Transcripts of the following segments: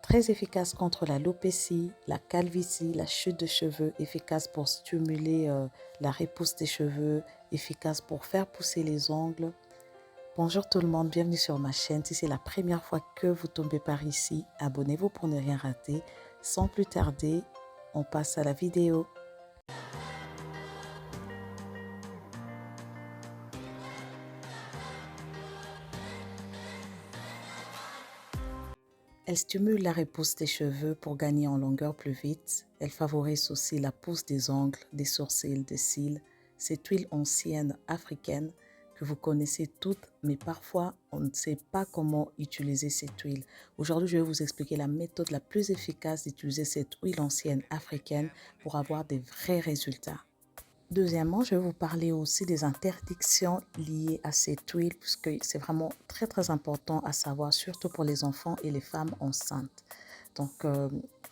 Très efficace contre l'alopécie, la calvitie, la chute de cheveux, efficace pour stimuler la repousse des cheveux, efficace pour faire pousser les ongles. Bonjour tout le monde, bienvenue sur ma chaîne. Si c'est la première fois que vous tombez par ici, abonnez-vous pour ne rien rater. Sans plus tarder, on passe à la vidéo. Elle stimule la repousse des cheveux pour gagner en longueur plus vite. Elle favorise aussi la pousse des ongles, des sourcils, des cils. Cette huile ancienne africaine que vous connaissez toutes, mais parfois on ne sait pas comment utiliser cette huile. Aujourd'hui, je vais vous expliquer la méthode la plus efficace d'utiliser cette huile ancienne africaine pour avoir des vrais résultats. Deuxièmement, je vais vous parler aussi des interdictions liées à cette huile, puisque c'est vraiment très important à savoir, surtout pour les enfants et les femmes enceintes. Donc,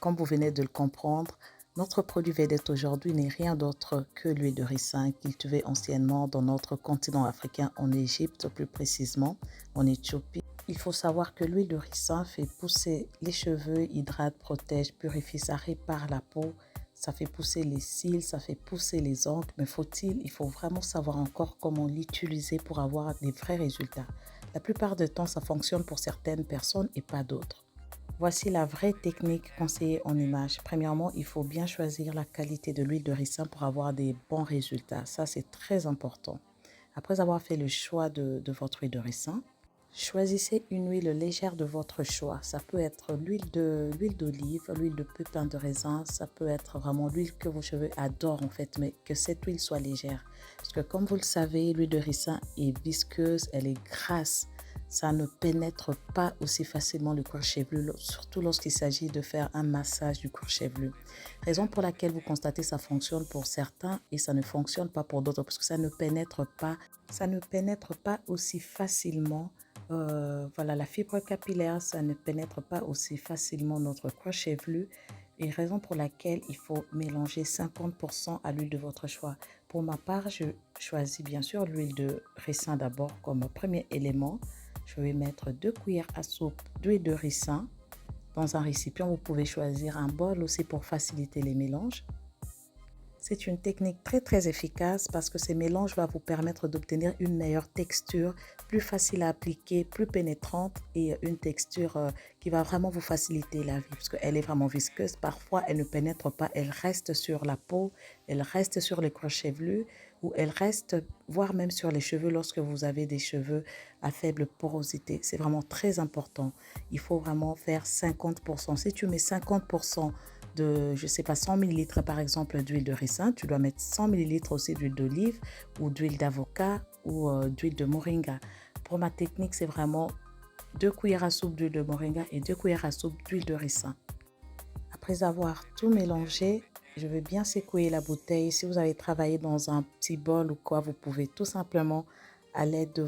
comme vous venez de le comprendre, notre produit vedette aujourd'hui n'est rien d'autre que l'huile de ricin cultivée anciennement dans notre continent africain, en Égypte plus précisément, en Éthiopie. Il faut savoir que l'huile de ricin fait pousser les cheveux, hydrate, protège, purifie, ça répare la peau. Ça fait pousser les cils, ça fait pousser les ongles, mais il faut vraiment savoir encore comment l'utiliser pour avoir des vrais résultats. La plupart du temps, ça fonctionne pour certaines personnes et pas d'autres. Voici la vraie technique conseillée en image. Premièrement, il faut bien choisir la qualité de l'huile de ricin pour avoir des bons résultats. Ça, c'est très important. Après avoir fait le choix de votre huile de ricin, choisissez une huile légère de votre choix. Ça peut être l'huile d'olive, l'huile de pépins de raisin. Ça peut être vraiment l'huile que vos cheveux adorent en fait, mais que cette huile soit légère. Parce que comme vous le savez, l'huile de ricin est visqueuse, elle est grasse. Ça ne pénètre pas aussi facilement le cuir chevelu, surtout lorsqu'il s'agit de faire un massage du cuir chevelu. Raison pour laquelle vous constatez que ça fonctionne pour certains et ça ne fonctionne pas pour d'autres, parce que ça ne pénètre pas aussi facilement. Voilà, la fibre capillaire, ça ne pénètre pas aussi facilement notre cuir chevelu, et raison pour laquelle il faut mélanger 50% à l'huile de votre choix. Pour ma part, je choisis bien sûr l'huile de ricin d'abord comme premier élément. Je vais mettre 2 cuillères à soupe d'huile de ricin dans un récipient. Vous pouvez choisir un bol aussi pour faciliter les mélanges. C'est une technique très efficace parce que ces mélanges vont vous permettre d'obtenir une meilleure texture, plus facile à appliquer, plus pénétrante, et une texture qui va vraiment vous faciliter la vie parce qu'elle est vraiment visqueuse. Parfois, elle ne pénètre pas, elle reste sur la peau, elle reste sur les cuirs chevelus, ou elle reste, voire même sur les cheveux lorsque vous avez des cheveux à faible porosité. C'est vraiment très important. Il faut vraiment faire 50%. Si tu mets 50% de, je sais pas, 100 ml par exemple d'huile de ricin, tu dois mettre 100 ml aussi d'huile d'olive ou d'huile d'avocat ou d'huile de moringa. Pour ma technique, c'est vraiment 2 cuillères à soupe d'huile de moringa et 2 cuillères à soupe d'huile de ricin. Après avoir tout mélangé, je vais bien secouer la bouteille. Si vous avez travaillé dans un petit bol ou quoi, vous pouvez tout simplement, à l'aide de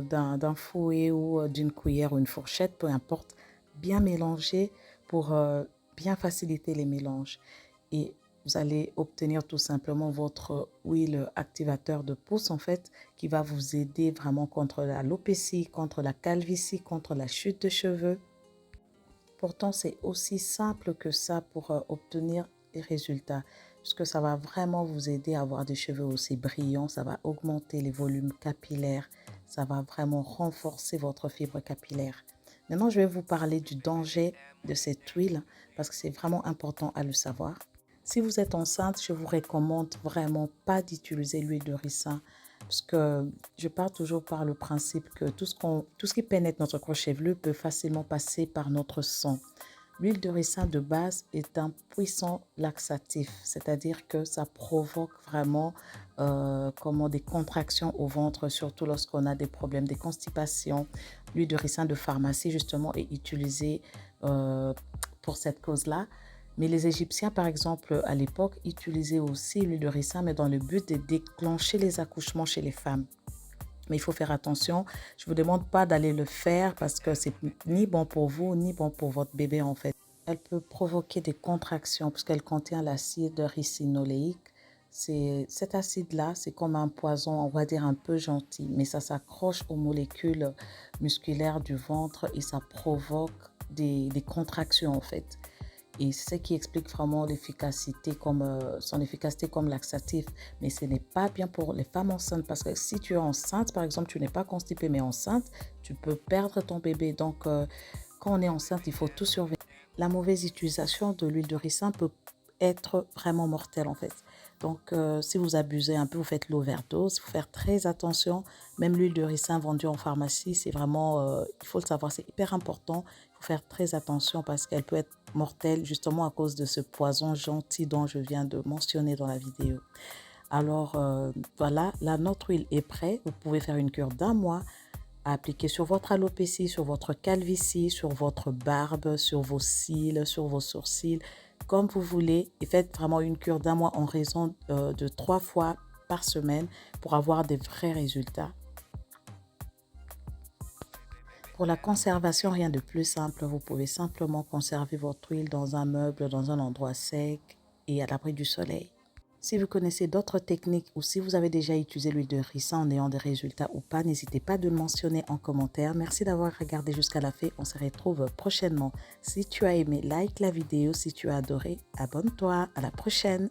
d'un fouet ou d'une cuillère ou une fourchette, peu importe, bien mélanger pour bien faciliter les mélanges. Et vous allez obtenir tout simplement votre huile activateur de pousse en fait, qui va vous aider vraiment contre l'alopécie, contre la calvitie, contre la chute de cheveux. Pourtant, c'est aussi simple que ça pour obtenir des résultats, puisque ça va vraiment vous aider à avoir des cheveux aussi brillants, ça va augmenter les volumes capillaires, ça va vraiment renforcer votre fibre capillaire. Maintenant, je vais vous parler du danger de cette huile, parce que c'est vraiment important à le savoir. Si vous êtes enceinte, je vous recommande vraiment pas d'utiliser l'huile de ricin, parce que je pars toujours par le principe que tout ce qui pénètre notre cuir chevelu peut facilement passer par notre sang. L'huile de ricin de base est un puissant laxatif, c'est-à-dire que ça provoque vraiment des contractions au ventre, surtout lorsqu'on a des problèmes de constipation. L'huile de ricin de pharmacie, justement, est utilisée pour cette cause-là. Mais les Égyptiens, par exemple, à l'époque, utilisaient aussi l'huile de ricin, mais dans le but de déclencher les accouchements chez les femmes. Mais il faut faire attention. Je ne vous demande pas d'aller le faire parce que c'est ni bon pour vous, ni bon pour votre bébé en fait. Elle peut provoquer des contractions parce qu'elle contient l'acide ricinoléique. Cet acide-là, c'est comme un poison, on va dire un peu gentil, mais ça s'accroche aux molécules musculaires du ventre et ça provoque des contractions en fait. Et c'est ce qui explique vraiment l'efficacité son efficacité comme laxatif. Mais ce n'est pas bien pour les femmes enceintes parce que si tu es enceinte, par exemple, tu n'es pas constipée mais enceinte, tu peux perdre ton bébé. Donc, quand on est enceinte, il faut tout surveiller. La mauvaise utilisation de l'huile de ricin peut être vraiment mortelle en fait. Donc, si vous abusez un peu, vous faites l'overdose, il faut faire très attention. Même l'huile de ricin vendue en pharmacie, c'est vraiment, il faut le savoir, c'est hyper important. Il faut faire très attention parce qu'elle peut être mortelle justement à cause de ce poison gentil dont je viens de mentionner dans la vidéo. Alors, voilà, là, notre huile est prête. Vous pouvez faire une cure d'1 mois à appliquer sur votre alopécie, sur votre calvitie, sur votre barbe, sur vos cils, sur vos sourcils, comme vous voulez. Et faites vraiment une cure d'1 mois en raison de 3 fois par semaine pour avoir des vrais résultats. Pour la conservation, rien de plus simple. Vous pouvez simplement conserver votre huile dans un meuble, dans un endroit sec et à l'abri du soleil. Si vous connaissez d'autres techniques ou si vous avez déjà utilisé l'huile de ricin en ayant des résultats ou pas, n'hésitez pas de le mentionner en commentaire. Merci d'avoir regardé jusqu'à la fin. On se retrouve prochainement. Si tu as aimé, like la vidéo. Si tu as adoré, abonne-toi. À la prochaine.